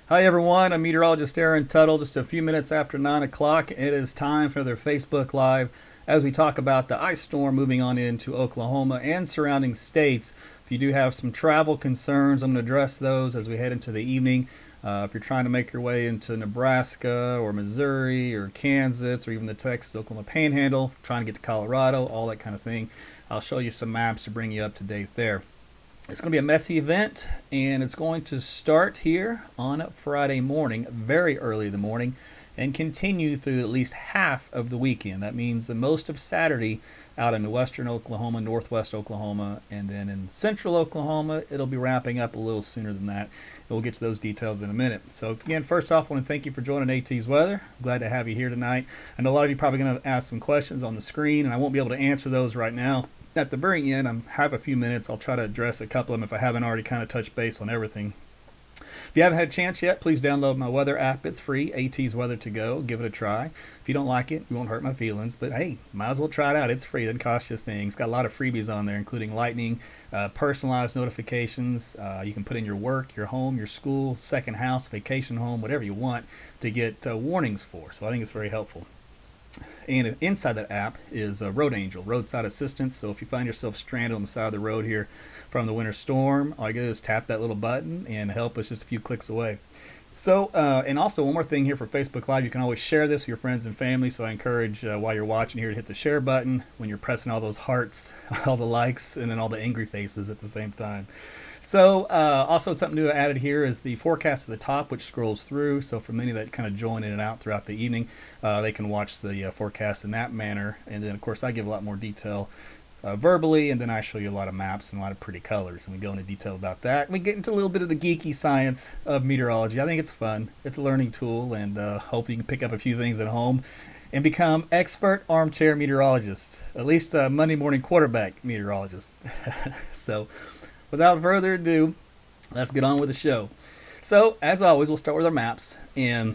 Hi everyone, I'm meteorologist Aaron Tuttle. Just a few minutes after 9 o'clock, it is time for another Facebook Live as we talk about the ice storm moving on into Oklahoma and surrounding states. If you do have some travel concerns, I'm going to address those as we head into the evening. If you're trying to make your way into Nebraska or Missouri or Kansas or even the Texas Oklahoma Panhandle, trying to get to Colorado, all that kind of thing, I'll show you some maps to bring you up to date there. It's going to be a messy event, and it's going to start here on Friday morning, very early in the morning, and continue through at least half of the weekend. That means the most of Saturday out in western Oklahoma, northwest Oklahoma, and then in central Oklahoma, it'll be wrapping up a little sooner than that. We'll get to those details in a minute. So again, first off, I want to thank you for joining AT's Weather. I'm glad to have you here tonight. I know a lot of you are probably going to ask some questions on the screen, and I won't be able to answer those right now. At the very end, I have a few minutes. I'll try to address a couple of them if I haven't already kind of touched base on everything. If you haven't had a chance yet, please download my weather app. It's free, AT's Weather to Go. Give it a try. If you don't like it, you won't hurt my feelings. But hey, might as well try it out. It's free. It doesn't cost you a thing. It's got a lot of freebies on there, including lightning, personalized notifications. You can put in your work, your home, your school, second house, vacation home, whatever you want to get warnings for. So I think it's very helpful. And inside that app is Road Angel, roadside assistance. So if you find yourself stranded on the side of the road here from the winter storm, all you do is tap that little button and help is just a few clicks away. So, and also one more thing here for Facebook Live, you can always share this with your friends and family. So I encourage while you're watching here to hit the share button when you're pressing all those hearts, all the likes, and then all the angry faces at the same time. So also something new I added here is the forecast at the top, which scrolls through. So for many that kind of join in and out throughout the evening, they can watch the forecast in that manner. And then, of course, I give a lot more detail verbally, and then I show you a lot of maps and a lot of pretty colors. And we go into detail about that. We get into a little bit of the geeky science of meteorology. I think it's fun. It's a learning tool, and hopefully you can pick up a few things at home and become expert armchair meteorologists, at least Monday morning quarterback meteorologists. So without further ado, let's get on with the show. So, as always, we'll start with our maps. And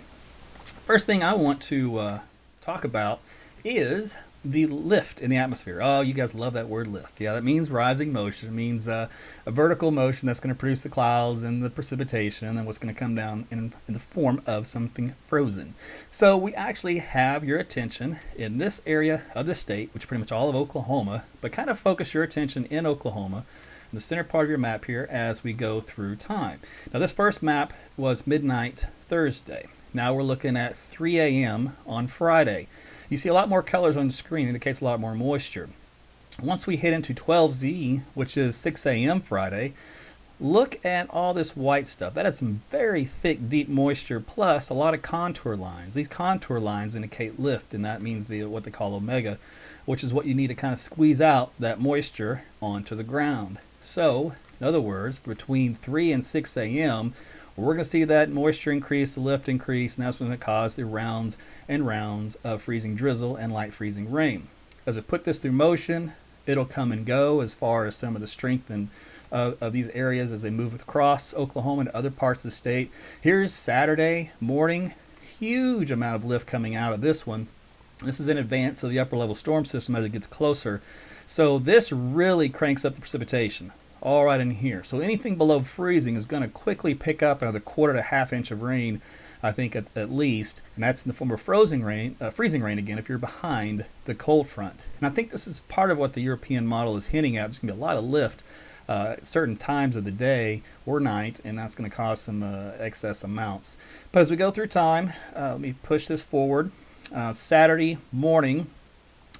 first thing I want to talk about is the lift in the atmosphere. Oh, you guys love that word lift. Yeah, that means rising motion. It means a vertical motion that's going to produce the clouds and the precipitation and what's going to come down in the form of something frozen. So we actually have your attention in this area of the state, which is pretty much all of Oklahoma, but kind of focus your attention in Oklahoma, the center part of your map here as we go through time. Now this first map was midnight Thursday. Now we're looking at 3 a.m. on Friday. You see a lot more colors on the screen, indicates a lot more moisture. Once we hit into 12Z, which is 6 a.m. Friday, look at all this white stuff. That is some very thick, deep moisture, plus a lot of contour lines. These contour lines indicate lift, and that means what they call omega, which is what you need to kind of squeeze out that moisture onto the ground. So, in other words, between 3 and 6 a.m., we're going to see that moisture increase, the lift increase, and that's going to cause the rounds and rounds of freezing drizzle and light freezing rain. As we put this through motion, it'll come and go as far as some of the strength of these areas as they move across Oklahoma and other parts of the state. Here's Saturday morning, huge amount of lift coming out of this one. This is in advance of the upper level storm system as it gets closer. So this really cranks up the precipitation all right in here. So anything below freezing is going to quickly pick up another quarter to half inch of rain, I think at least, and that's in the form of freezing rain again if you're behind the cold front. And I think this is part of what the European model is hinting at. There's going to be a lot of lift at certain times of the day or night, and that's going to cause some excess amounts. But as we go through time, let me push this forward. Saturday morning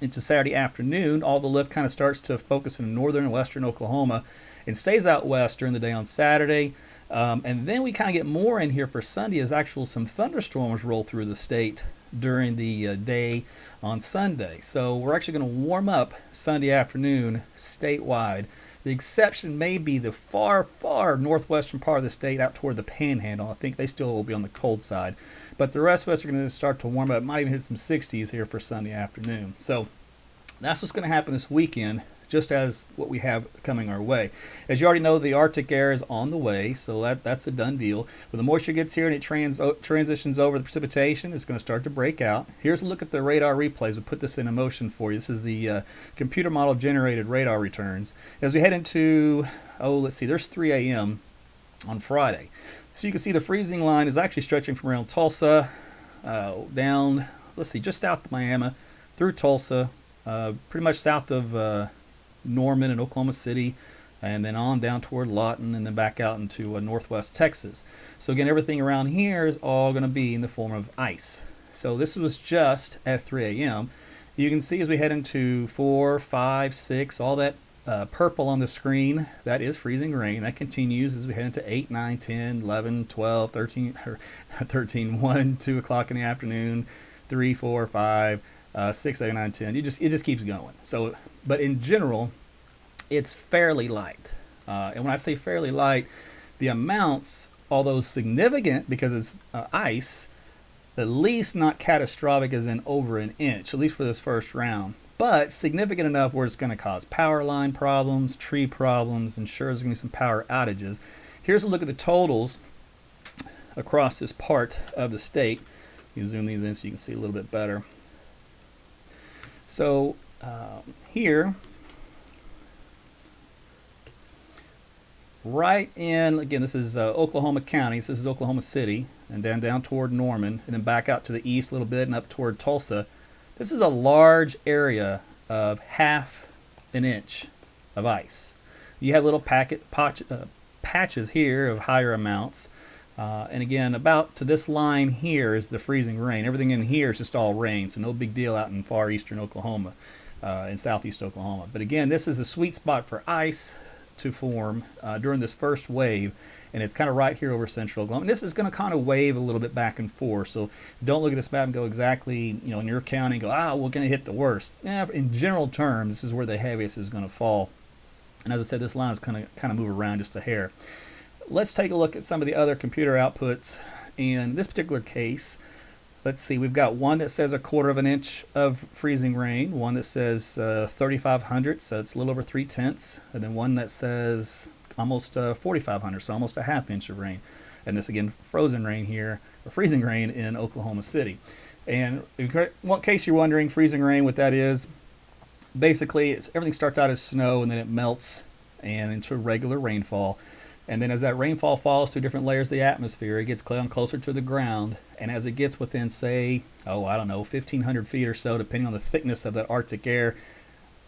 into Saturday afternoon, all the lift kind of starts to focus in northern and western Oklahoma and stays out west during the day on Saturday. And then we kind of get more in here for Sunday as some thunderstorms roll through the state during the day on Sunday. So we're actually going to warm up Sunday afternoon statewide. The exception may be the far, far northwestern part of the state out toward the Panhandle. I think they still will be on the cold side. But the rest of us are going to start to warm up. Might even hit some 60s here for Sunday afternoon. So that's what's going to happen this weekend, just as what we have coming our way. As you already know, the Arctic air is on the way, so that's a done deal. When the moisture gets here and it transitions over the precipitation, it's going to start to break out. Here's a look at the radar replays. We'll put this in motion for you. This is the computer model generated radar returns. As we head into, let's see, there's 3 a.m. on Friday. So you can see the freezing line is actually stretching from around Tulsa down, let's see, just south of Miami, through Tulsa, pretty much south of Norman and Oklahoma City, and then on down toward Lawton, and then back out into northwest Texas. So again, everything around here is all going to be in the form of ice. So this was just at 3 a.m. You can see as we head into 4, 5, 6, all that purple on the screen, that is freezing rain. That continues as we head into 8, 9, 10, 11, 12, 13, 1, 2 o'clock in the afternoon, 3, 4, 5, 6, 7, 9, 10. It just keeps going. So, but in general, it's fairly light. And when I say fairly light, the amounts, although significant because it's ice, at least not catastrophic as in over an inch, at least for this first round, but significant enough where it's going to cause power line problems, tree problems, and sure there's going to be some power outages. Here's a look at the totals across this part of the state. You zoom these in so you can see a little bit better. So here, right in, again, this is Oklahoma County, so this is Oklahoma City, and down toward Norman, and then back out to the east a little bit and up toward Tulsa. This is a large area of half an inch of ice. You have little patches here of higher amounts. And again, about to this line here is the freezing rain. Everything in here is just all rain, so no big deal out in far eastern Oklahoma, in southeast Oklahoma. But again, this is the sweet spot for ice to form during this first wave, and it's kind of right here over central Oklahoma. And this is going to kind of wave a little bit back and forth, so don't look at this map and go exactly, in your county and go, we're going to hit the worst. In general terms, this is where the heaviest is going to fall. And as I said, this line is going to kind of move around just a hair. Let's take a look at some of the other computer outputs. In this particular case, let's see, we've got one that says 1/4 of an inch of freezing rain, one that says 3,500, so it's a little over 3/10, and then one that says almost 4,500, so almost a ½ inch of rain. And this again, frozen rain here, or freezing rain in Oklahoma City. And in case you're wondering, freezing rain, what that is, basically everything starts out as snow and then it melts and into regular rainfall. And then as that rainfall falls through different layers of the atmosphere, it gets closer to the ground. And as it gets within, say, 1,500 feet or so, depending on the thickness of that Arctic air,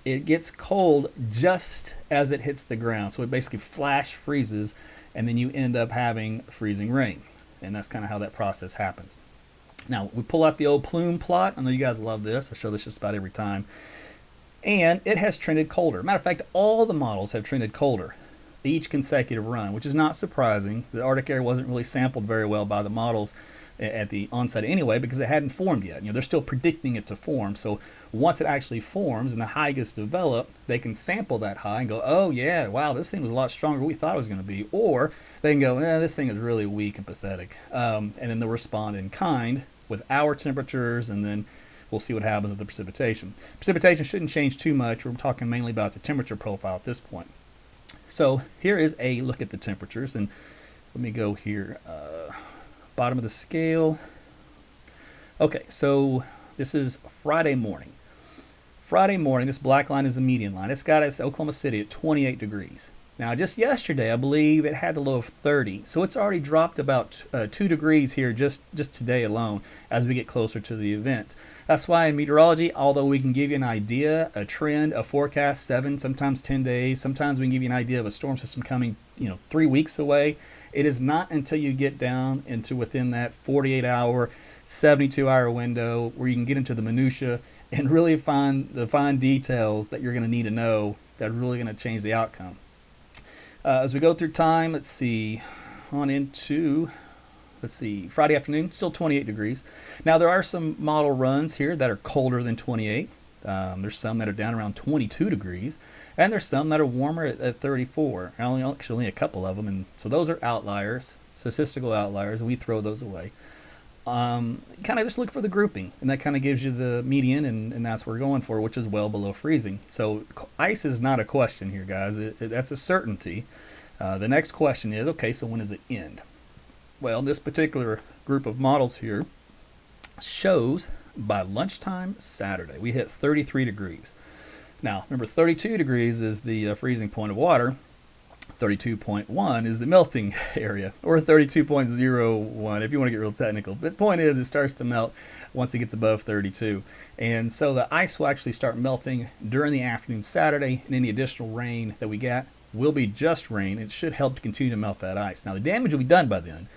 it gets cold just as it hits the ground. So it basically flash freezes, and then you end up having freezing rain. And that's kind of how that process happens. Now, we pull out the old plume plot. I know you guys love this. I show this just about every time. And it has trended colder. Matter of fact, all the models have trended colder each consecutive run, which is not surprising. The Arctic air wasn't really sampled very well by the models at the onset anyway, because it hadn't formed yet. They're still predicting it to form. So once it actually forms and the high gets developed, they can sample that high and go, oh yeah, wow, this thing was a lot stronger than we thought it was going to be. Or they can go, this thing is really weak and pathetic. And then they'll respond in kind with our temperatures, and then we'll see what happens with the precipitation. Precipitation shouldn't change too much. We're talking mainly about the temperature profile at this point. So here is a look at the temperatures, and let me go here, bottom of the scale. Okay, so this is Friday morning. Friday morning, this black line is the median line. It's got us Oklahoma City at 28 degrees. Now, just yesterday, I believe it had a low of 30, so it's already dropped about 2 degrees here just today alone as we get closer to the event. That's why in meteorology, although we can give you an idea, a trend, a forecast, 7, sometimes 10 days, sometimes we can give you an idea of a storm system coming, 3 weeks away. It is not until you get down into within that 48-hour, 72-hour window where you can get into the minutia and really find the fine details that you're going to need to know that are really going to change the outcome. As we go through time, let's see, on into, Friday afternoon, still 28 degrees. Now, there are some model runs here that are colder than 28. There's some that are down around 22 degrees, and there's some that are warmer at 34. Only a couple of them, and so those are outliers, statistical outliers. We throw those away. Kind of just look for the grouping, and that kind of gives you the median, and that's what we're going for, which is well below freezing. So ice is not a question here, guys. That's a certainty. The next question is, okay, so when does it end? Well, this particular group of models here shows by lunchtime Saturday, we hit 33 degrees. Now, remember, 32 degrees is the freezing point of water. 32.1 is the melting area, or 32.01 if you want to get real technical. But the point is, it starts to melt once it gets above 32. And so the ice will actually start melting during the afternoon Saturday, and any additional rain that we get will be just rain. It should help to continue to melt that ice. Now, the damage will be done by then,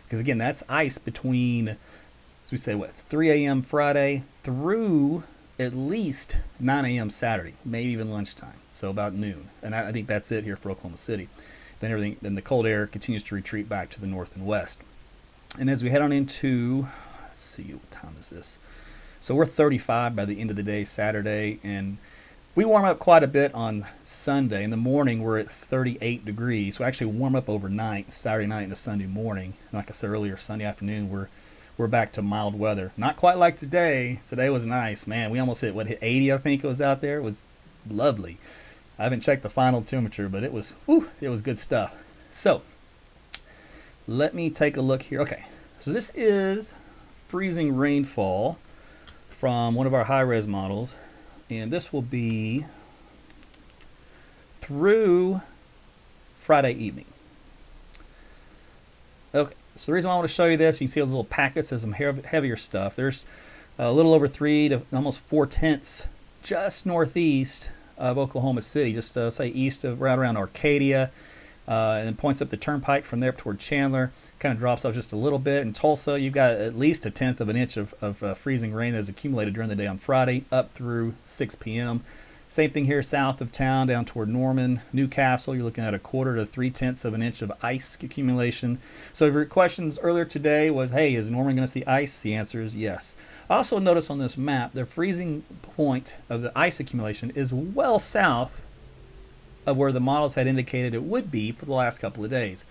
because again, that's ice between, as we say, what, 3 a.m. Friday through at least 9 a.m. Saturday, maybe even lunchtime, so about noon. And I think that's it here for Oklahoma City. Then the cold air continues to retreat back to the north and west. And as we head on into, let's see, what time is this? So we're 35 by the end of the day, Saturday, and we warm up quite a bit on Sunday. In the morning, we're at 38 degrees. We actually warm up overnight, Saturday night into Sunday morning. And like I said earlier, Sunday afternoon, we're back to mild weather. Not quite like today. Today was nice, man. We almost hit 80, I think it was out there. It was lovely. I haven't checked the final temperature, but it was good stuff. So let me take a look here. Okay, so this is freezing rainfall from one of our high-res models, and this will be through Friday evening. Okay, so the reason why I want to show you this, you can see those little packets of some heavier stuff. There's a little over 3 to almost 4/10 just northeast of Oklahoma City, just say east of right around Arcadia, and then points up the turnpike from there up toward Chandler. Kind of drops off just a little bit. In Tulsa, you've got at least 1/10 of an inch of freezing rain that is accumulated during the day on Friday up through 6 p.m. Same thing here south of town down toward Norman. Newcastle, you're looking at 1/4 to 3/10 of an inch of ice accumulation. So if your questions earlier today was, hey, is Norman going to see ice? The answer is yes. Also notice on this map, the freezing point of the ice accumulation is well south of where the models had indicated it would be for the last couple of days.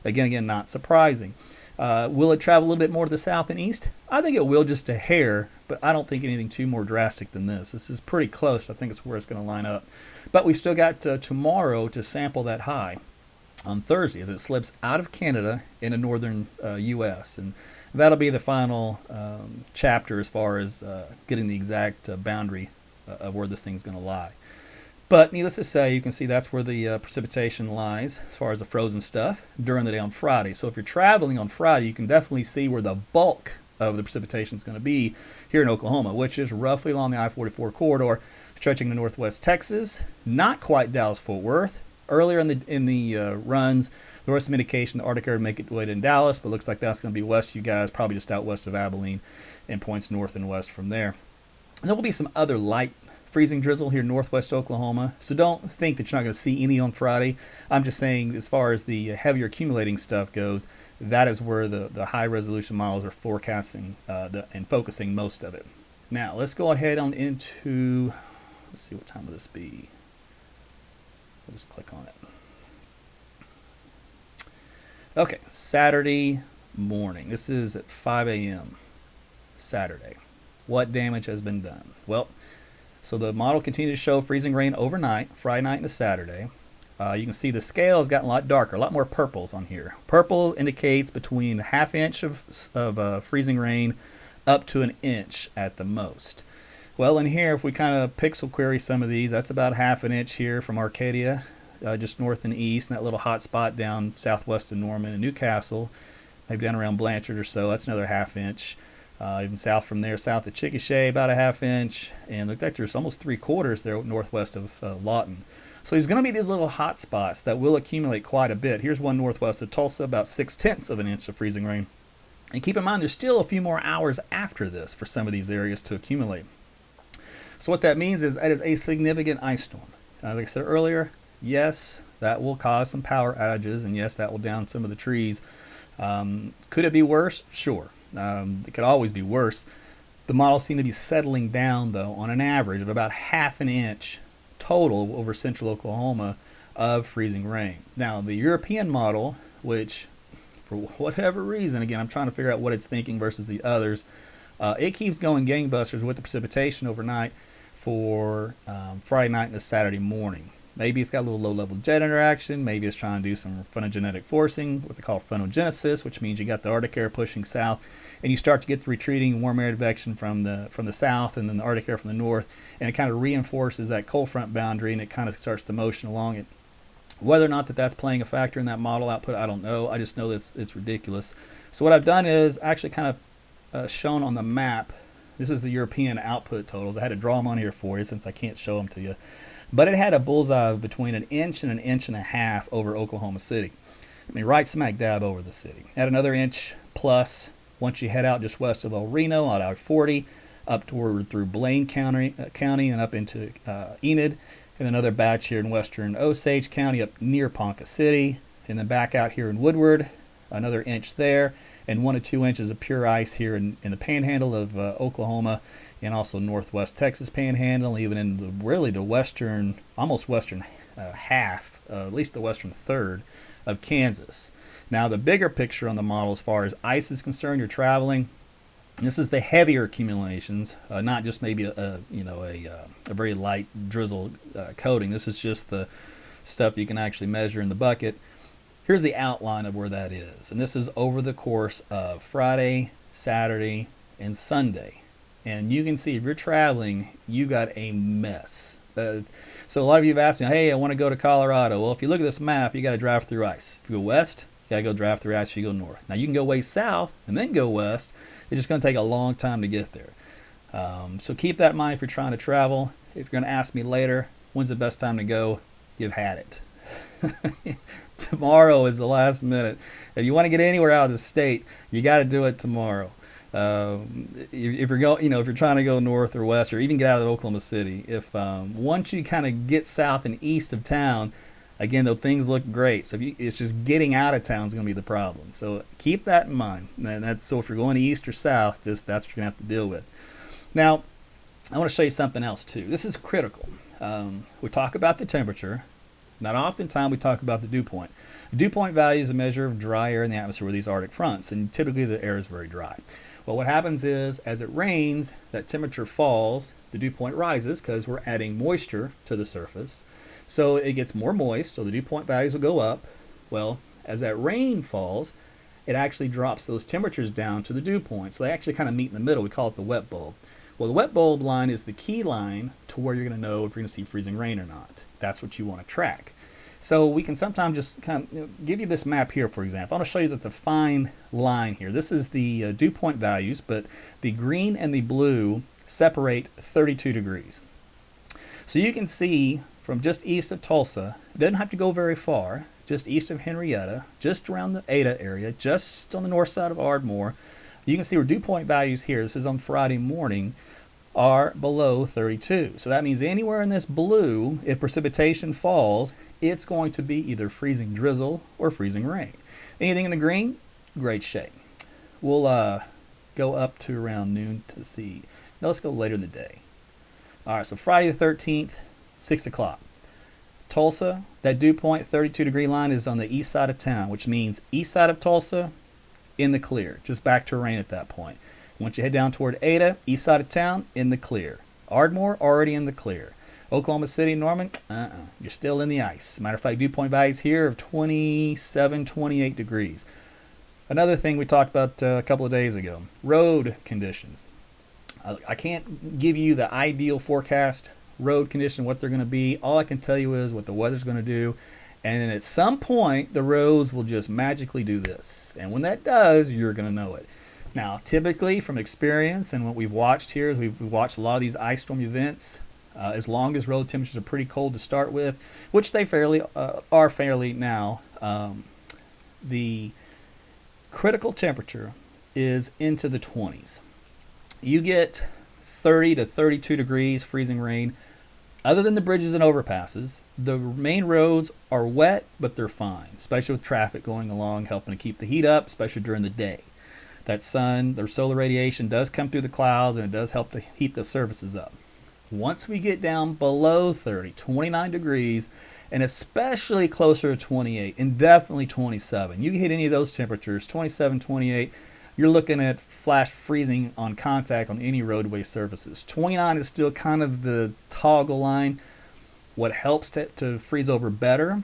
Again, not surprising. Will it travel a little bit more to the south and east? I think it will, just a hair, but I don't think anything too more drastic than this. This is pretty close. I think it's where it's going to line up. But we still got tomorrow to sample that high on Thursday as it slips out of Canada into northern U.S. And that'll be the final chapter as far as getting the exact boundary of where this thing's going to lie. But needless to say, you can see that's where the precipitation lies as far as the frozen stuff during the day on Friday. So if you're traveling on Friday, you can definitely see where the bulk of the precipitation is going to be here in Oklahoma, which is roughly along the I-44 corridor, stretching to northwest Texas, not quite Dallas-Fort Worth. Earlier in the runs, there was some indication the Arctic air would make its way to Dallas, but looks like that's going to be west of you guys, probably just out west of Abilene, and points north and west from there. And there will be some other light freezing drizzle here in northwest Oklahoma, so don't think that you're not going to see any on Friday. I'm just saying, as far as the heavier accumulating stuff goes, that is where the high resolution models are forecasting and focusing most of it. Now let's go ahead on into, let's see, what time will this be? I'll just click on it. Okay, Saturday morning. This is at 5 a.m. Saturday. What damage has been done? Well, so the model continues to show freezing rain overnight, Friday night into Saturday. You can see the scale has gotten a lot darker, a lot more purples on here. Purple indicates between 1/2 inch of freezing rain up to 1 inch at the most. Well, in here, if we kind of pixel query some of these, that's about 1/2 inch here from Arcadia, just north and east, and that little hot spot down southwest of Norman and Newcastle, maybe down around Blanchard or so, that's another 1/2 inch. Even south from there, south of Chickasha, about 1/2 inch, and looked like there's almost 3/4 there northwest of Lawton. So there's going to be these little hot spots that will accumulate quite a bit. Here's one northwest of Tulsa, about 6/10 of an inch of freezing rain. And keep in mind, there's still a few more hours after this for some of these areas to accumulate. So what that means is that is a significant ice storm. Like I said earlier, yes, that will cause some power outages, and yes, that will down some of the trees. Could it be worse? Sure. It could always be worse. The models seem to be settling down, though, on an average of about 1/2 inch total over central Oklahoma of freezing rain. Now, the European model, which for whatever reason, again, I'm trying to figure out what it's thinking versus the others, it keeps going gangbusters with the precipitation overnight for Friday night and Saturday morning. Maybe it's got a little low-level jet interaction. Maybe it's trying to do some phonogenetic forcing, what they call phonogenesis, which means you got the Arctic air pushing south, and you start to get the retreating warm air advection from the south, and then the Arctic air from the north, and it kind of reinforces that cold front boundary, and it kind of starts to motion along it. Whether or not that's playing a factor in that model output, I don't know. I just know that it's ridiculous. So what I've done is actually kind of shown on the map. This is the European output totals. I had to draw them on here for you since I can't show them to you. But it had a bullseye of between an inch and a half over Oklahoma City. I mean, right smack dab over the city. Had another inch plus once you head out just west of El Reno on I-40, up toward through Blaine County and up into Enid, and another batch here in western Osage County up near Ponca City, and then back out here in Woodward, another inch there, and 1 to 2 inches of pure ice here in the panhandle of Oklahoma, and also northwest Texas panhandle, even in really the western, almost western half, at least the western third of Kansas. Now the bigger picture on the model as far as ice is concerned, you're traveling, this is the heavier accumulations, not just maybe a very light drizzle coating. This is just the stuff you can actually measure in the bucket. Here's the outline of where that is, and this is over the course of Friday, Saturday, and Sunday. And you can see if you're traveling, you got a mess. So a lot of you have asked me, hey, I want to go to Colorado. Well, if you look at this map, you got to drive through ice. If you go west, you got to go drive through ice if you go north. Now, you can go way south and then go west. It's just going to take a long time to get there. So keep that in mind if you're trying to travel. If you're going to ask me later, when's the best time to go, you've had it. Tomorrow is the last minute. If you want to get anywhere out of the state, you got to do it tomorrow. If you're trying to go north or west, or even get out of Oklahoma City, if once you kind of get south and east of town, again, though things look great, so it's just getting out of town is going to be the problem. So keep that in mind. And so if you're going east or south, that's what you're going to have to deal with. Now, I want to show you something else too. This is critical. We talk about the temperature. Not oftentimes we talk about the dew point. The dew point value is a measure of dry air in the atmosphere with these Arctic fronts, and typically the air is very dry. Well, what happens is, as it rains, that temperature falls, the dew point rises because we're adding moisture to the surface. So it gets more moist, so the dew point values will go up. Well, as that rain falls, it actually drops those temperatures down to the dew point. So they actually kind of meet in the middle. We call it the wet bulb. Well, the wet bulb line is the key line to where you're going to know if you're going to see freezing rain or not. That's what you want to track. So we can sometimes just kind of give you this map here, for example. I want to show you that the fine line here. This is the dew point values, but the green and the blue separate 32 degrees. So you can see from just east of Tulsa, it doesn't have to go very far, just east of Henrietta, just around the Ada area, just on the north side of Ardmore, you can see where dew point values here, this is on Friday morning, are below 32. So that means anywhere in this blue, if precipitation falls, it's going to be either freezing drizzle or freezing rain. Anything in the green, great shape. We'll go up to around noon to see. Now let's go later in the day. All right, so Friday the 13th, 6 o'clock. Tulsa, that dew point 32 degree line is on the east side of town, which means east side of Tulsa, in the clear, just back to rain at that point. Once you head down toward Ada, east side of town, in the clear. Ardmore, already in the clear. Oklahoma City, Norman, you're still in the ice. Matter of fact, dew point values here of 27, 28 degrees. Another thing we talked about a couple of days ago, road conditions. I can't give you the ideal forecast road condition, what they're going to be. All I can tell you is what the weather's going to do. And then at some point, the roads will just magically do this. And when that does, you're going to know it. Now, typically, from experience and what we've watched here, we've watched a lot of these ice storm events. As long as road temperatures are pretty cold to start with, which they are fairly now, the critical temperature is into the 20s. You get 30 to 32 degrees freezing rain. Other than the bridges and overpasses, the main roads are wet, but they're fine, especially with traffic going along, helping to keep the heat up, especially during the day. That sun, their solar radiation does come through the clouds, and it does help to heat the surfaces up. Once we get down below 30, 29 degrees, and especially closer to 28, and definitely 27, you can hit any of those temperatures, 27, 28, you're looking at flash freezing on contact on any roadway surfaces. 29 is still kind of the toggle line. What helps to freeze over better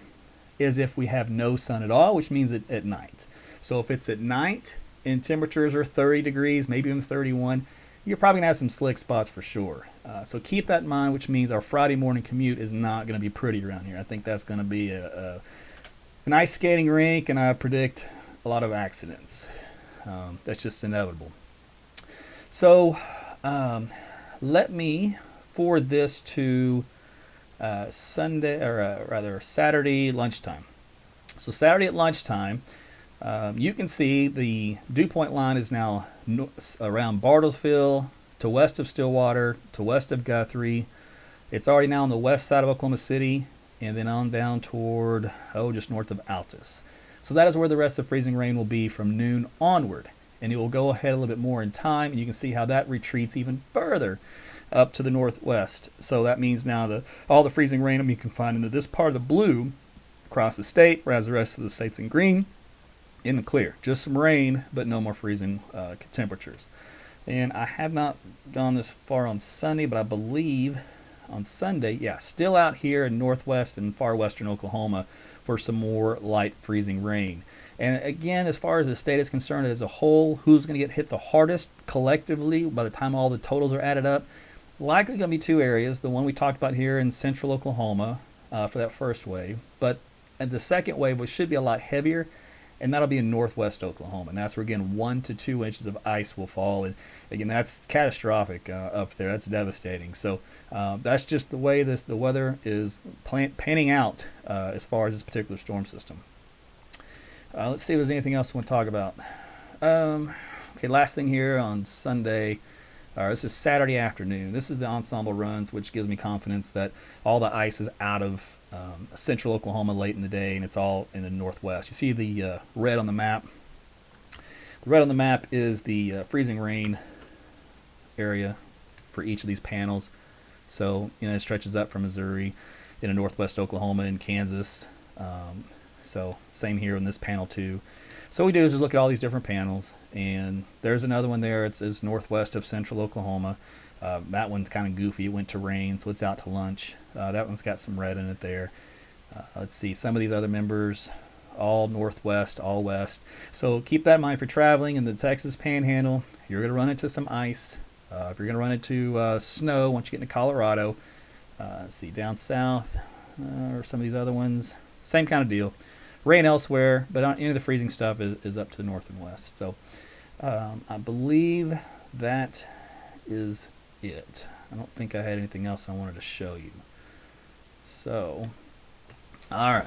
is if we have no sun at all, which means at night. So if it's at night and temperatures are 30 degrees, maybe even 31, you're probably going to have some slick spots for sure. So keep that in mind, which means our Friday morning commute is not going to be pretty around here. I think that's going to be an ice skating rink, and I predict a lot of accidents. That's just inevitable. So let me forward this to Sunday, or rather Saturday lunchtime. So Saturday at lunchtime, you can see the dew point line is now around Bartlesville to west of Stillwater to west of Guthrie. It's already now on the west side of Oklahoma City, and then on down toward, just north of Altus. So that is where the rest of freezing rain will be from noon onward. And it will go ahead a little bit more in time, and you can see how that retreats even further up to the northwest. So that means now all the freezing rain will be confined into this part of the blue across the state, whereas the rest of the state's in green, in the clear. Just some rain, but no more freezing temperatures. And I have not gone this far on Sunday, but I believe on Sunday, still out here in northwest and far western Oklahoma for some more light freezing rain. And again, as far as the state is concerned as a whole, who's going to get hit the hardest collectively by the time all the totals are added up? Likely going to be two areas. The one we talked about here in central Oklahoma for that first wave. But the second wave, which should be a lot heavier, and that'll be in northwest Oklahoma. And that's where, again, 1 to 2 inches of ice will fall. And again, that's catastrophic up there. That's devastating. So that's just the way the weather is panning out as far as this particular storm system. Let's see if there's anything else we want to talk about. Okay, last thing here on Sunday. This is Saturday afternoon. This is the ensemble runs, which gives me confidence that all the ice is out of central Oklahoma late in the day, and it's all in the northwest. You see the red on the map. The red on the map is the freezing rain area for each of these panels. So, it stretches up from Missouri into northwest Oklahoma and Kansas. So same here in this panel too. So what we do is just look at all these different panels, and there's another one there. It's northwest of central Oklahoma. That one's kind of goofy. It went to rain, so it's out to lunch. That one's got some red in it there. Let's see, some of these other members, all northwest, all west. So keep that in mind for traveling in the Texas Panhandle. You're going to run into some ice. If you're going to run into snow once you get into Colorado, let's see, down south, or some of these other ones, same kind of deal. Rain elsewhere, but any of the freezing stuff is up to the north and west. So I believe that is it. I don't think I had anything else I wanted to show you. So, all right.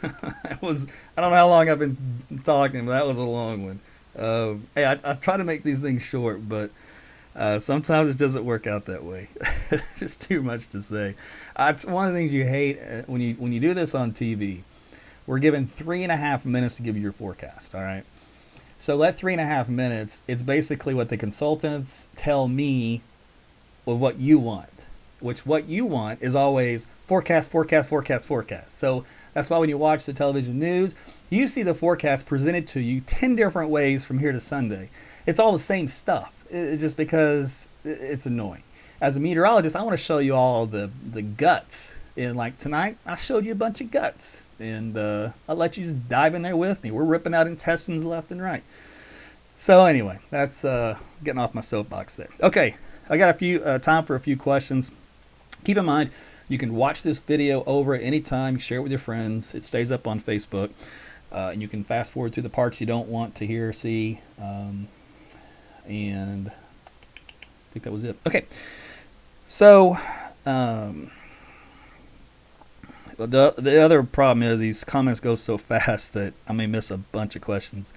I don't know how long I've been talking, but that was a long one. Hey, I try to make these things short, but sometimes it doesn't work out that way. It's just too much to say. It's one of the things you hate when you do this on TV. We're given 3.5 minutes to give you your forecast, all right? So that 3.5 minutes, it's basically what the consultants tell me of what you want, which what you want is always forecast, forecast, forecast, forecast. So that's why when you watch the television news, you see the forecast presented to you 10 different ways from here to Sunday. It's all the same stuff. It's just because it's annoying. As a meteorologist, I want to show you all the guts. And like tonight, I showed you a bunch of guts. And I'll let you just dive in there with me. We're ripping out intestines left and right. So anyway, that's getting off my soapbox there. Okay, I got a few time for a few questions. Keep in mind, you can watch this video over at any time. Share it with your friends. It stays up on Facebook. And you can fast forward through the parts you don't want to hear or see. And I think that was it. Okay, so the other problem is these comments go so fast that I may miss a bunch of questions.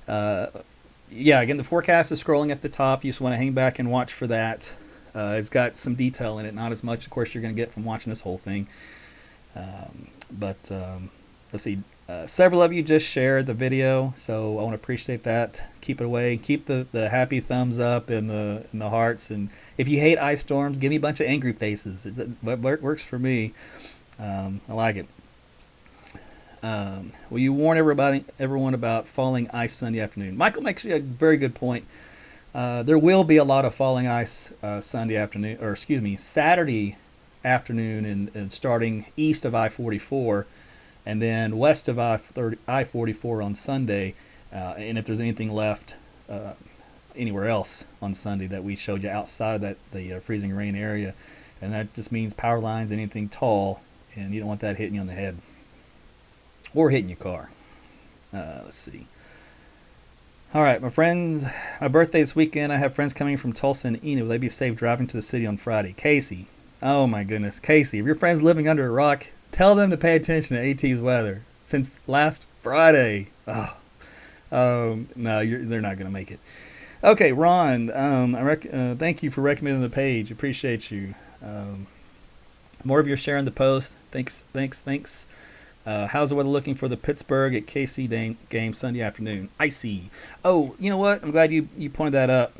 Again, the forecast is scrolling at the top. You just want to hang back and watch for that. It's got some detail in it, not as much, of course, you're going to get from watching this whole thing. Let's see. Several of you just shared the video, so I want to appreciate that. Keep it away. Keep the happy thumbs up and the hearts. And if you hate ice storms, give me a bunch of angry faces. It works for me. I like it. Will you warn everyone about falling ice Sunday afternoon? Michael makes a very good point. There will be a lot of falling ice Saturday afternoon and starting east of I-44 and then west of I-44 on Sunday. And if there's anything left anywhere else on Sunday that we showed you outside of the freezing rain area. And that just means power lines, anything tall, and you don't want that hitting you on the head or hitting your car. Let's see. All right, my friends, my birthday this weekend. I have friends coming from Tulsa and Enid. Will they be safe driving to the city on Friday? Casey. Oh my goodness, Casey, if your friend's living under a rock, tell them to pay attention to AT's weather. Since last Friday. Oh. No, they're not going to make it. Okay, Ron, thank you for recommending the page. Appreciate you. More of you sharing the post. Thanks. How's the weather looking for the Pittsburgh at KC game Sunday afternoon? Icy. Oh, you know what? I'm glad you pointed that up.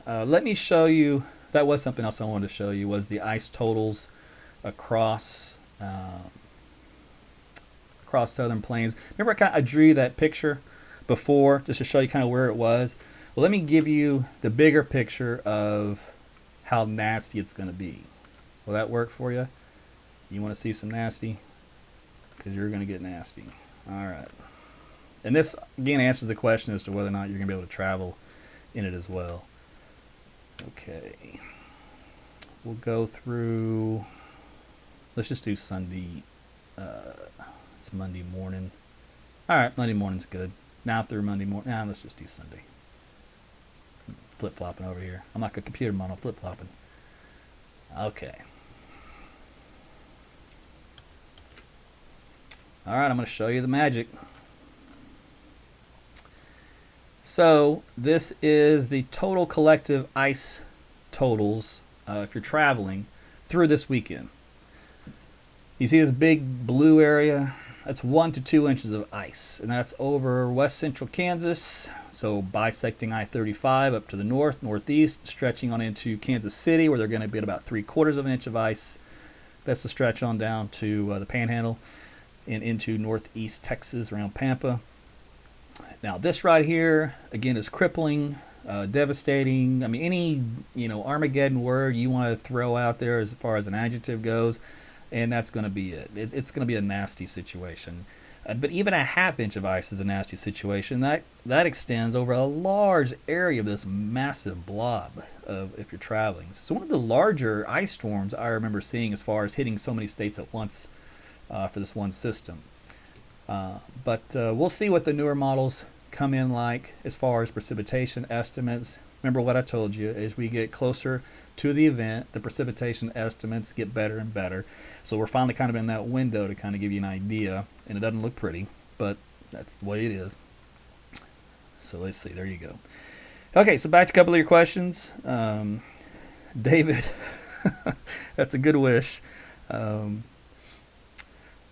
Let me show you. That was something else I wanted to show you, was the ice totals across Southern Plains. Remember I drew that picture before just to show you kind of where it was? Well, let me give you the bigger picture of how nasty it's going to be. Will that work for you? You want to see some nasty? Because you're going to get nasty. All right. And this, again, answers the question as to whether or not you're going to be able to travel in it as well. Okay. We'll go through, let's just do Sunday. It's Monday morning. All right, Monday morning's good. Now through Monday morning. Nah, let's just do Sunday. Flip-flopping over here. I'm like a computer model, flip-flopping. Okay. All right, I'm going to show you the magic. So this is the total collective ice totals if you're traveling through this weekend. You see this big blue area? That's 1 to 2 inches of ice, and that's over west central Kansas, so bisecting I-35 up to the north, northeast, stretching on into Kansas City, where they're going to be at about 3/4 of an inch of ice. That's the stretch on down to the Panhandle and into northeast Texas around Pampa. Now this right here, again, is crippling, devastating. I mean, any Armageddon word you want to throw out there as far as an adjective goes, and that's going to be it. It's going to be a nasty situation. But even a 1/2 inch of ice is a nasty situation. That extends over a large area of this massive blob if you're traveling. So one of the larger ice storms I remember seeing as far as hitting so many states at once for this one system. But we'll see what the newer models come in like as far as precipitation estimates. Remember what I told you, as we get closer to the event, the precipitation estimates get better and better. So we're finally kind of in that window to kind of give you an idea, and it doesn't look pretty, but that's the way it is. So let's see, there you go. Okay, so back to a couple of your questions. David, that's a good wish.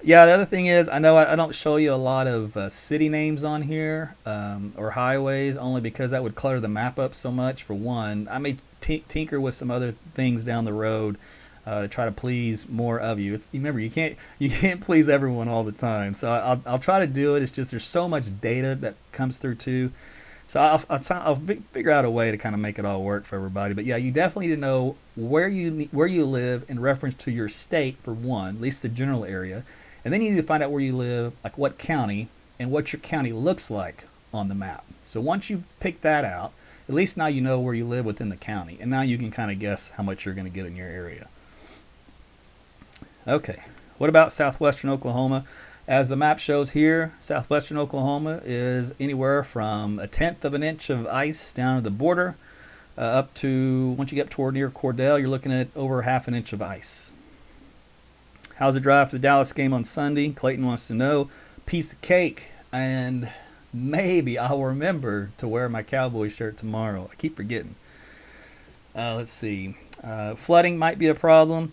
Yeah, the other thing is, I know I don't show you a lot of city names on here or highways, only because that would clutter the map up so much, for one. I may tinker with some other things down the road to try to please more of you. Remember, you can't please everyone all the time, so I'll try to do it. It's just there's so much data that comes through too, so I'll figure out a way to kind of make it all work for everybody. But yeah, you definitely need to know where you live in reference to your state, for one, at least the general area. And then you need to find out where you live, like what county, and what your county looks like on the map. So once you've picked that out, at least now you know where you live within the county. And now you can kind of guess how much you're going to get in your area. Okay, what about southwestern Oklahoma? As the map shows here, southwestern Oklahoma is anywhere from 1/10 of an inch of ice down to the border, up to, once you get toward near Cordell, you're looking at over 1/2 inch of ice. How's the drive for the Dallas game on Sunday? Clayton wants to know. Piece of cake. And maybe I'll remember to wear my Cowboy shirt tomorrow. I keep forgetting. Let's see. Flooding might be a problem.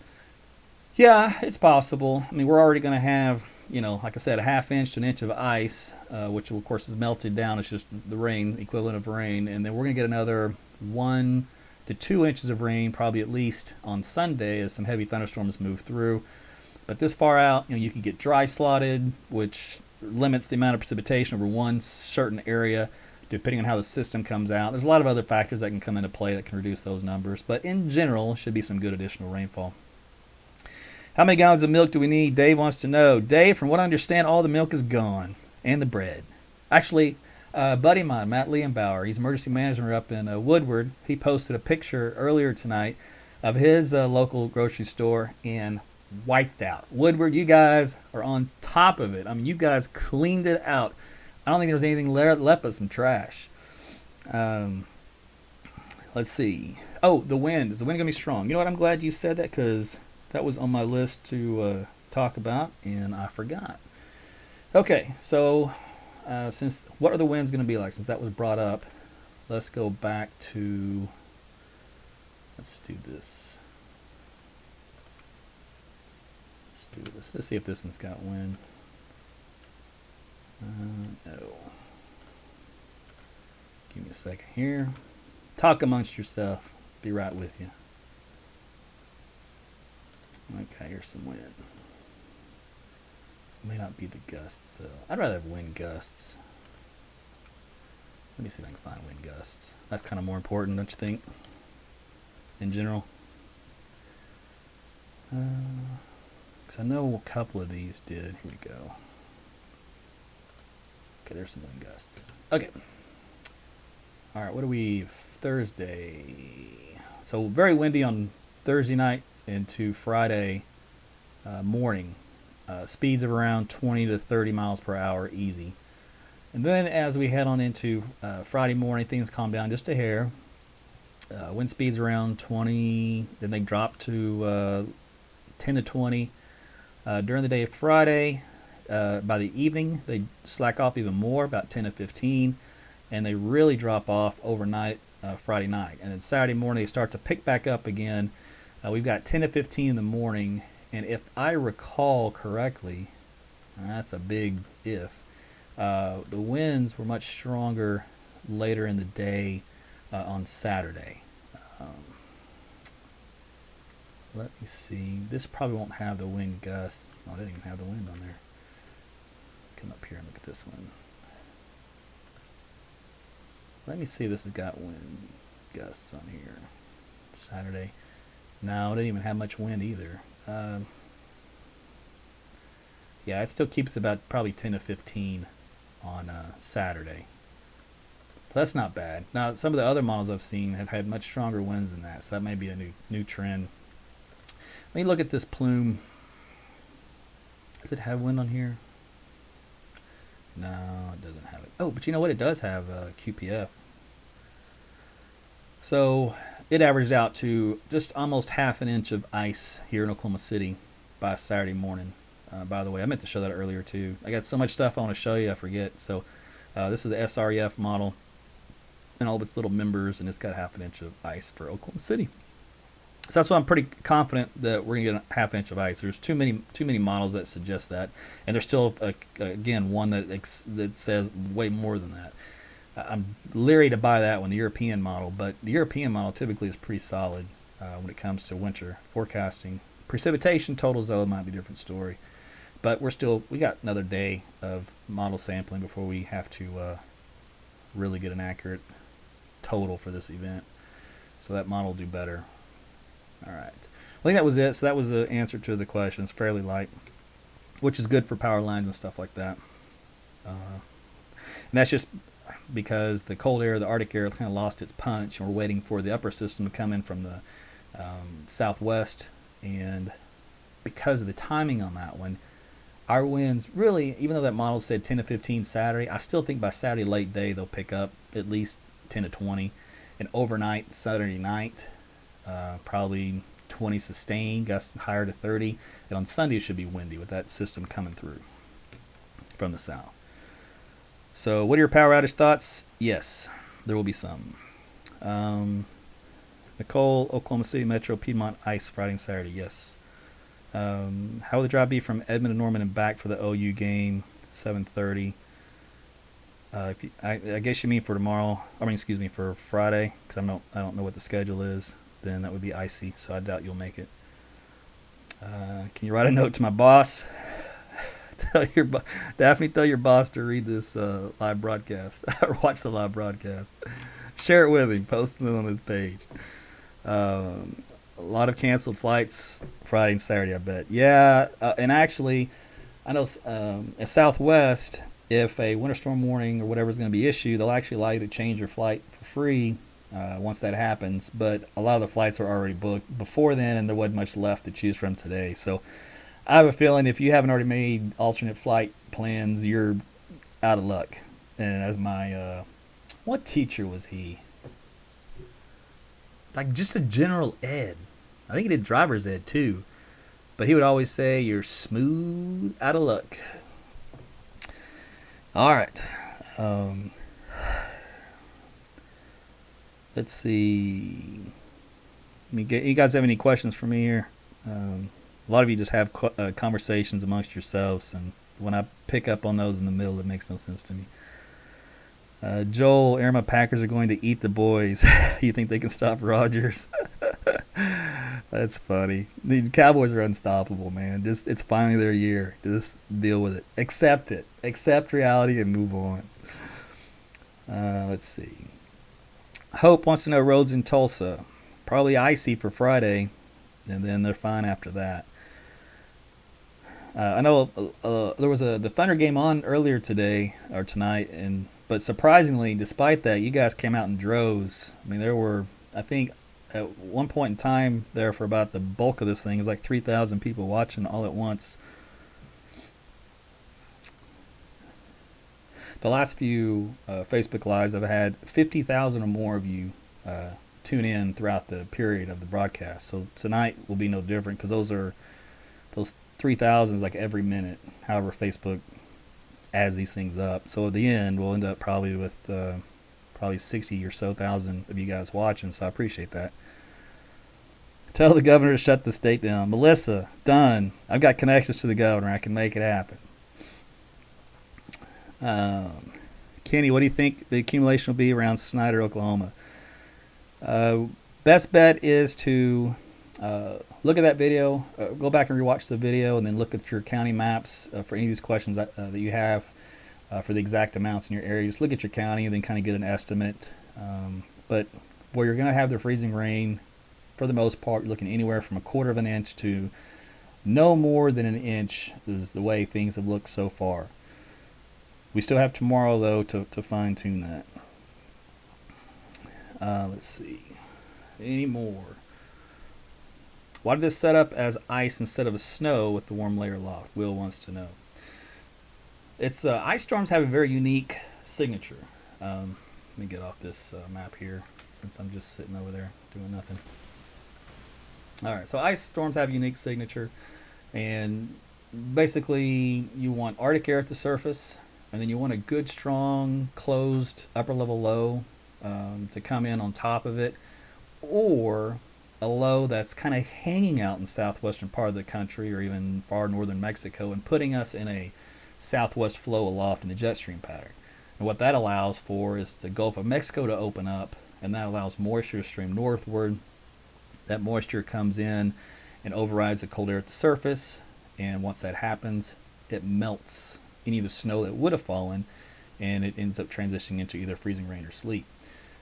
Yeah, it's possible. I mean, we're already going to have, like I said, 1/2 inch to 1 inch of ice, which of course is melted down. It's just the rain, equivalent of rain. And then we're going to get another 1 to 2 inches of rain, probably at least on Sunday, as some heavy thunderstorms move through. But this far out, you can get dry slotted, which limits the amount of precipitation over one certain area, depending on how the system comes out. There's a lot of other factors that can come into play that can reduce those numbers, but in general, should be some good additional rainfall. How many gallons of milk do we need? Dave wants to know. Dave, from what I understand, all the milk is gone, and the bread. Actually, Buddy of mine, Matt Leonbauer, he's emergency manager up in Woodward. He posted a picture earlier tonight of his local grocery store and wiped out. Woodward, you guys are on top of it. I mean, you guys cleaned it out. I don't think there's anything left but some trash. Um, let's see. Oh, the wind. Is the wind going to be strong? You know what? I'm glad you said that because that was on my list to talk about, and I forgot. Okay, so since what are the winds going to be like? Since that was brought up, let's go back to. Let's do this. Let's see if this one's got wind. No. Give me a second here. Talk amongst yourself. Be right with you. Okay, here's some wind. May not be the gusts though. I'd rather have wind gusts. Let me see if I can find wind gusts. That's kind of more important, don't you think? In general. Because I know a couple of these did. Here we go. Okay, there's some wind gusts. Okay. Alright, what are we? Thursday. So very windy on Thursday night into Friday morning. Speeds of around 20 to 30 miles per hour easy. And then as we head on into Friday morning, things calm down just a hair. Wind speeds around 20, then they drop to 10 to 20. During the day of Friday, by the evening, they slack off even more, about 10 to 15, and they really drop off overnight Friday night. And then Saturday morning, they start to pick back up again. We've got 10 to 15 in the morning, and if I recall correctly, that's a big if, the winds were much stronger later in the day on Saturday. Let me see. This probably won't have the wind gusts. Oh, I didn't even have the wind on there. Come up here and look at this one. Let me see if this has got wind gusts on here. Saturday. No, it didn't even have much wind either. Yeah, it still keeps about probably 10 to 15 on Saturday. That's not bad. Now, some of the other models I've seen have had much stronger winds than that, so that may be a new trend. Let me look at this plume. Does it have wind on here? No, it doesn't have it. Oh, but you know what? It does have QPF. So it averages out to just almost half an inch of ice here in Oklahoma City by Saturday morning. By the way, I meant to show that earlier too. I got so much stuff I want to show you, I forget. So this is the SREF model and all of its little members, and it's got half an inch of ice for Oklahoma City. So that's why I'm pretty confident that we're gonna get a half inch of ice. There's too many models that suggest that, and there's still again one that says way more than that. I'm leery to buy that one, the European model, but the European model typically is pretty solid when it comes to winter forecasting. Precipitation totals though might be a different story, but we got another day of model sampling before we have to really get an accurate total for this event. So that model will do better. All right. I think that was it. So that was the answer to the question. It's fairly light, which is good for power lines and stuff like that. And that's just because the cold air, the Arctic air, kind of lost its punch, and we're waiting for the upper system to come in from the southwest. And because of the timing on that one, our winds really, even though that model said 10 to 15 Saturday, I still think by Saturday late day they'll pick up at least 10 to 20. And overnight, Saturday night, probably 20 sustained, gusts higher to 30. And on Sunday it should be windy with that system coming through from the south. So what are your power outage thoughts? Yes, there will be some. Nicole, Oklahoma City Metro, Piedmont, ice Friday and Saturday, yes. How will the drive be from Edmond to Norman and back for the OU game, 7:30? I guess you mean for tomorrow. I mean, excuse me, for Friday, because I don't know what the schedule is. Then that would be icy, so I doubt you'll make it. Can you write a note to my boss? Daphne, tell your boss to read this live broadcast or watch the live broadcast. Share it with him. Post it on his page. A lot of canceled flights Friday and Saturday, I bet. Yeah, and actually, I know at Southwest, if a winter storm warning or whatever is going to be issued, they'll actually allow you to change your flight for free once that happens. But a lot of the flights were already booked before then, and there wasn't much left to choose from today. So I have a feeling if you haven't already made alternate flight plans, you're out of luck. And as my what teacher was he? Like just a general ed. I think he did driver's ed too. But he would always say, "You're smooth out of luck." All right. Let's see. You guys have any questions for me here? A lot of you just have conversations amongst yourselves, and when I pick up on those in the middle, it makes no sense to me. Joel, Irma Packers are going to eat the boys. You think they can stop Rodgers? That's funny. The Cowboys are unstoppable, man. It's finally their year. Just deal with it. Accept it. Accept reality and move on. Let's see. Hope wants to know roads in Tulsa. Probably icy for Friday, and then they're fine after that. I know there was the Thunder game on earlier today or tonight, but surprisingly, despite that, you guys came out in droves. I mean, there were, I think, at one point in time there for about the bulk of this thing, it was like 3,000 people watching all at once. The last few Facebook Lives I've had 50,000 or more of you tune in throughout the period of the broadcast. So tonight will be no different because those 3,000 is like every minute. However, Facebook adds these things up. So at the end, we'll end up probably with probably 60 or so thousand of you guys watching. So I appreciate that. Tell the governor to shut the state down. Melissa, done. I've got connections to the governor. I can make it happen. Kenny, what do you think the accumulation will be around Snyder, Oklahoma? Best bet is to look at that video, go back and rewatch the video, and then look at your county maps for any of these questions that you have for the exact amounts in your area. Just look at your county and then kind of get an estimate. But where you're going to have the freezing rain, for the most part, you're looking anywhere from 1/4 of an inch to no more than an inch is the way things have looked so far. We still have tomorrow, though, to fine-tune that. Let's see. Any more? Why did this set up as ice instead of a snow with the warm layer loft? Will wants to know. It's ice storms have a very unique signature. Let me get off this map here since I'm just sitting over there doing nothing. All right, so ice storms have a unique signature, and basically you want Arctic air at the surface, and then you want a good, strong, closed upper level low to come in on top of it, or a low that's kind of hanging out in the southwestern part of the country or even far northern Mexico and putting us in a southwest flow aloft in the jet stream pattern. And what that allows for is the Gulf of Mexico to open up, and that allows moisture to stream northward. That moisture comes in and overrides the cold air at the surface, and once that happens, it melts any of the snow that would have fallen, and it ends up transitioning into either freezing rain or sleet.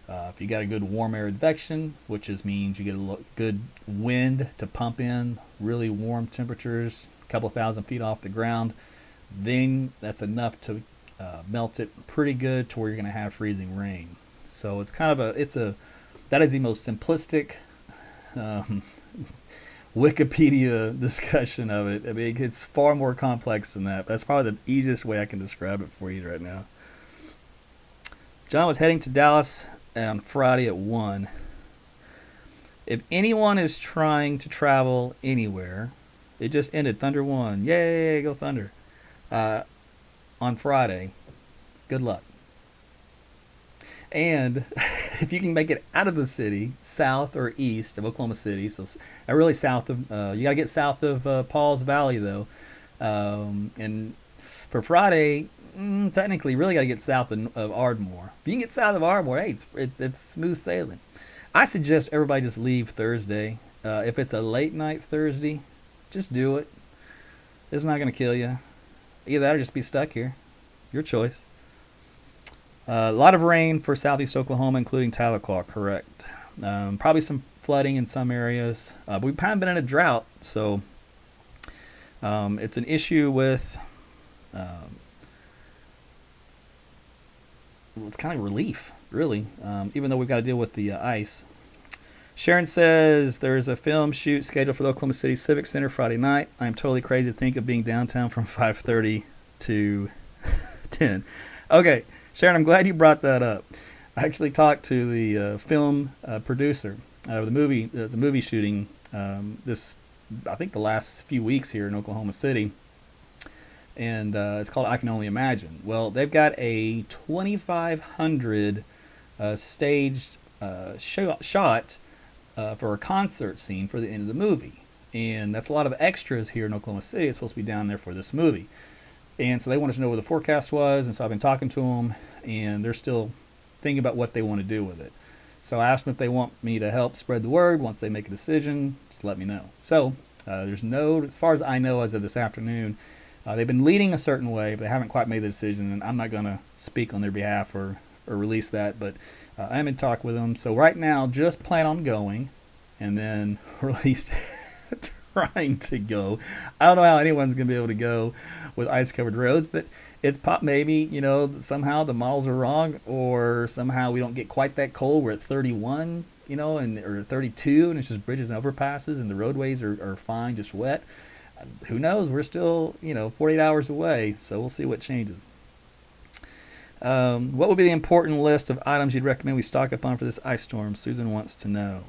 If you got a good warm air advection, which means you get a good wind to pump in really warm temperatures, a couple thousand feet off the ground, then that's enough to melt it pretty good to where you're going to have freezing rain. So it's kind of that is the most simplistic Wikipedia discussion of it. I mean, it's far more complex than that. That's probably the easiest way I can describe it for you right now. John was heading to Dallas on Friday at 1. If anyone is trying to travel anywhere, it just ended. Thunder won. Yay, go Thunder. On Friday, good luck. And if you can make it out of the city, south or east of Oklahoma City, so really south of, you got to get south of Paul's Valley, though. And for Friday, technically, really got to get south of Ardmore. If you can get south of Ardmore, hey, it's smooth sailing. I suggest everybody just leave Thursday. If it's a late night Thursday, just do it. It's not going to kill you. Either that or just be stuck here. Your choice. A lot of rain for southeast Oklahoma, including Tahlequah, correct. Probably some flooding in some areas. But we've kind of been in a drought, so it's an issue with it's kind of relief, really, even though we've got to deal with the ice. Sharon says there's a film shoot scheduled for the Oklahoma City Civic Center Friday night. I'm totally crazy to think of being downtown from 5:30 to 10. Okay, Sharon, I'm glad you brought that up. I actually talked to the film producer of the movie. It's a movie shooting this, I think, the last few weeks here in Oklahoma City, and it's called I Can Only Imagine. Well, they've got a 2,500 staged shot for a concert scene for the end of the movie. And that's a lot of extras here in Oklahoma City. It's supposed to be down there for this movie. And so they wanted to know where the forecast was, and so I've been talking to them, and they're still thinking about what they want to do with it. So I asked them if they want me to help spread the word. Once they make a decision, just let me know. So there's no, as far as I know, as of this afternoon, they've been leading a certain way, but they haven't quite made the decision, and I'm not going to speak on their behalf or release that, but I am in talk with them. So right now, just plan on going, and then or at least trying to go. I don't know how anyone's going to be able to go with ice-covered roads, but it's maybe, somehow the models are wrong, or somehow we don't get quite that cold. We're at 31, or 32, and it's just bridges and overpasses, and the roadways are fine, just wet. Who knows? We're still, 48 hours away, so we'll see what changes. What would be the important list of items you'd recommend we stock up on for this ice storm? Susan wants to know.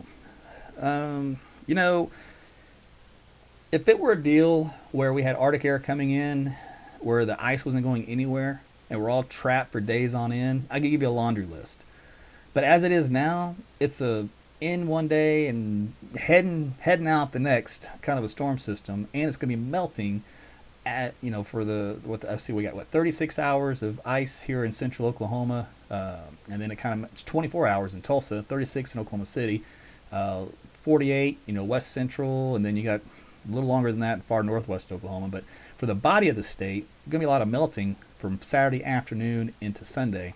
If it were a deal where we had Arctic air coming in, where the ice wasn't going anywhere, and we're all trapped for days on end, I could give you a laundry list. But as it is now, it's a in one day and heading out the next kind of a storm system, and it's going to be melting at for we got 36 hours of ice here in central Oklahoma, and then it's 24 hours in Tulsa, 36 in Oklahoma City, 48 west central, and then you got a little longer than that in far northwest Oklahoma. But for the body of the state, there's going to be a lot of melting from Saturday afternoon into Sunday,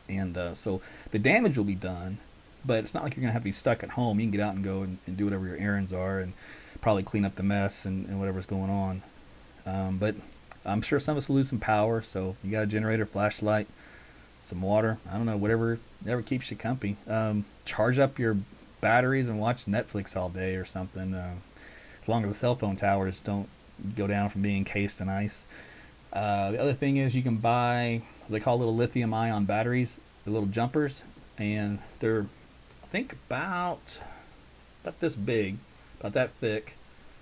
and so the damage will be done, but it's not like you're going to have to be stuck at home. You can get out and go and do whatever your errands are, and probably clean up the mess and whatever's going on. But I'm sure some of us will lose some power, so you got a generator, flashlight, some water. I don't know, whatever keeps you company. Charge up your batteries and watch Netflix all day or something, as long as the cell phone towers don't go down from being encased in ice. The other thing is you can buy what they call little lithium-ion batteries, the little jumpers, and they're, I think, about this big, about that thick,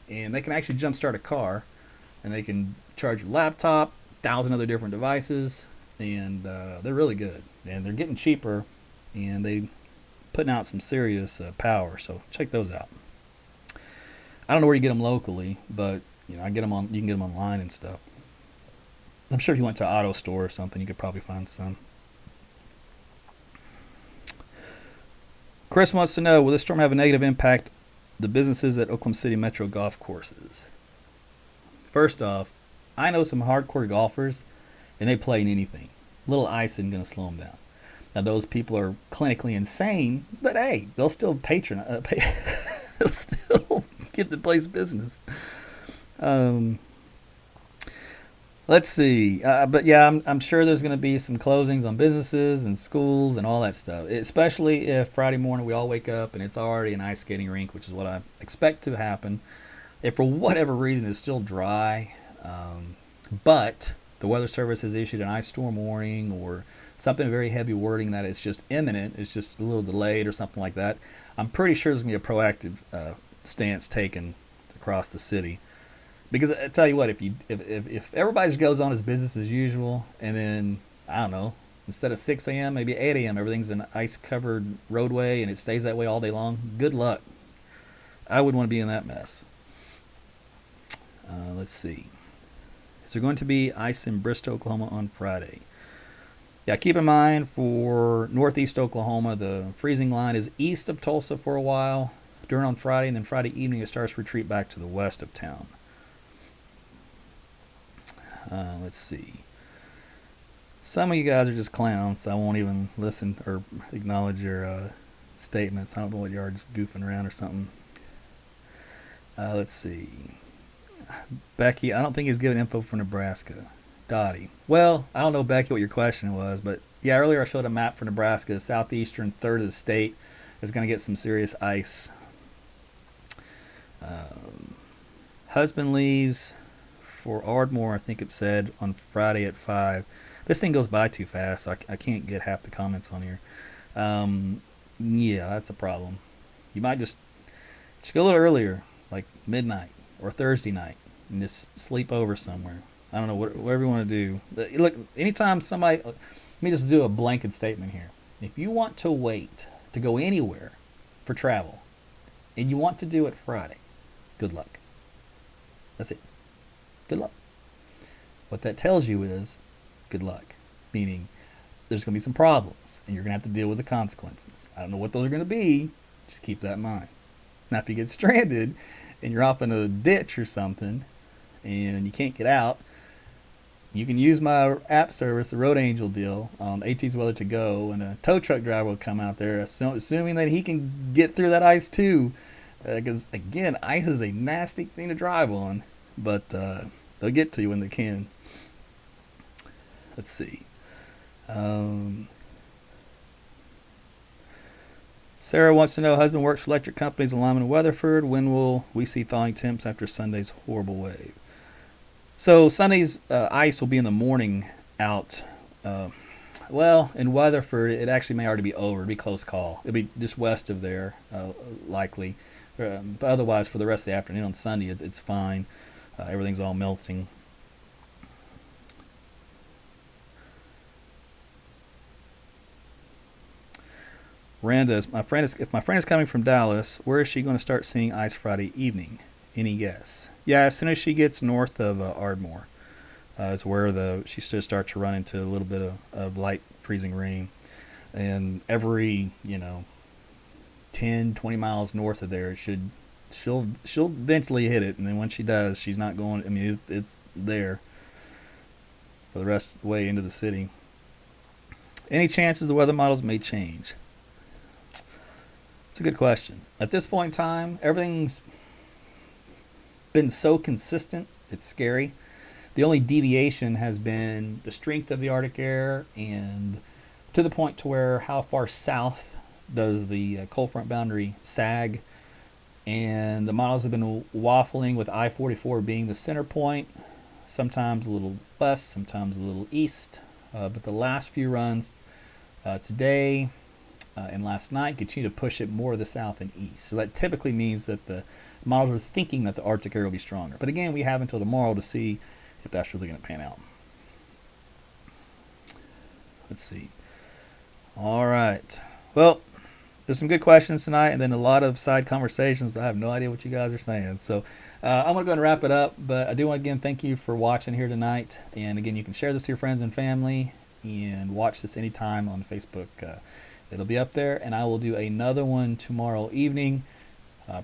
and they can actually jumpstart a car. And they can charge your laptop, 1,000 other different devices, and they're really good. And they're getting cheaper, and they putting out some serious power. So check those out. I don't know where you get them locally, but I get them on. You can get them online and stuff. I'm sure if you went to an auto store or something, you could probably find some. Chris wants to know: will this storm have a negative impact on the businesses at Oklahoma City Metro golf courses? First off, I know some hardcore golfers, and they play in anything. Little ice isn't going to slow them down. Now, those people are clinically insane, but hey, they'll still they'll still give the place business. Let's see. But yeah, I'm sure there's going to be some closings on businesses and schools and all that stuff, especially if Friday morning we all wake up and it's already an ice skating rink, which is what I expect to happen. If for whatever reason it's still dry, but the Weather Service has issued an ice storm warning or something very heavy wording that it's just imminent, it's just a little delayed or something like that, I'm pretty sure there's going to be a proactive stance taken across the city. Because I tell you what, if everybody just goes on as business as usual, and then, I don't know, instead of 6 a.m., maybe 8 a.m., everything's an ice-covered roadway and it stays that way all day long, good luck. I wouldn't want to be in that mess. Let's see. Is there going to be ice in Bristow, Oklahoma on Friday? Yeah, keep in mind for northeast Oklahoma, the freezing line is east of Tulsa for a while during on Friday, and then Friday evening it starts to retreat back to the west of town. Let's see. Some of you guys are just clowns, so I won't even listen or acknowledge your statements. I don't know what you are, just goofing around or something. Let's see. Becky, I don't think he's given info for Nebraska. Dottie. Well, I don't know, Becky, what your question was, but Yeah, earlier I showed a map for Nebraska. The southeastern third of the state is going to get some serious ice. Um, Husband leaves for Ardmore, I think it said, on Friday at 5. This thing goes by too fast, so I can't get half the comments on here. Yeah, that's a problem. You might just go a little earlier, like midnight or Thursday night, and just sleep over somewhere. I don't know, whatever you want to do. Look, anytime somebody, let me just do a blanket statement here. If you want to wait to go anywhere for travel, and you want to do it Friday, good luck. That's it. Good luck. What that tells you is good luck, meaning there's going to be some problems, and you're going to have to deal with the consequences. I don't know what those are going to be. Just keep that in mind. Now, if you get stranded and you're off in a ditch or something, and you can't get out, you can use my app service, the Road Angel deal, on AT's Weather to Go, and a tow truck driver will come out there, assuming that he can get through that ice too. Because, again, ice is a nasty thing to drive on, but they'll get to you when they can. Let's see. Sarah wants to know, husband works for electric companies in Lyman and Weatherford. When will we see thawing temps after Sunday's horrible wave? So Sunday's ice will be in the morning out. Well, in Weatherford, it actually may already be over. It'll be close call. It'll be just west of there, likely. But otherwise, for the rest of the afternoon on Sunday, it's fine. Everything's all melting. Randa, if my friend is coming from Dallas, where is she going to start seeing ice Friday evening? Any guess? Yeah, as soon as she gets north of Ardmore, is where she should start to run into a little bit of light freezing rain. And every 10, 20 miles north of there, she'll eventually hit it. And then when she does, she's not going. I mean, it's there for the rest of the way into the city. Any chances the weather models may change? It's a good question. At this point in time, everything's been so consistent, it's scary. The only deviation has been the strength of the Arctic air, and to the point to where how far south does the cold front boundary sag. And the models have been waffling with I-44 being the center point, sometimes a little west, sometimes a little east. But the last few runs today and last night continue to push it more to the south and east. So that typically means that the models are thinking that the Arctic air will be stronger. But again, we have until tomorrow to see if that's really going to pan out. Let's see. All right. Well, there's some good questions tonight, and then a lot of side conversations. I have no idea what you guys are saying. So I'm going to go and wrap it up. But I do want to, again, thank you for watching here tonight. And again, you can share this with your friends and family and watch this anytime on Facebook. It'll be up there, and I will do another one tomorrow evening,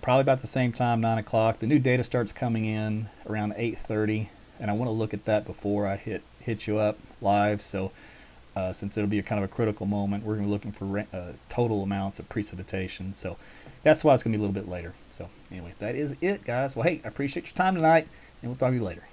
probably about the same time, 9 o'clock. The new data starts coming in around 8:30, and I want to look at that before I hit you up live. So since it'll be a kind of a critical moment, we're going to be looking for total amounts of precipitation. So that's why it's going to be a little bit later. So anyway, that is it, guys. Well, hey, I appreciate your time tonight, and we'll talk to you later.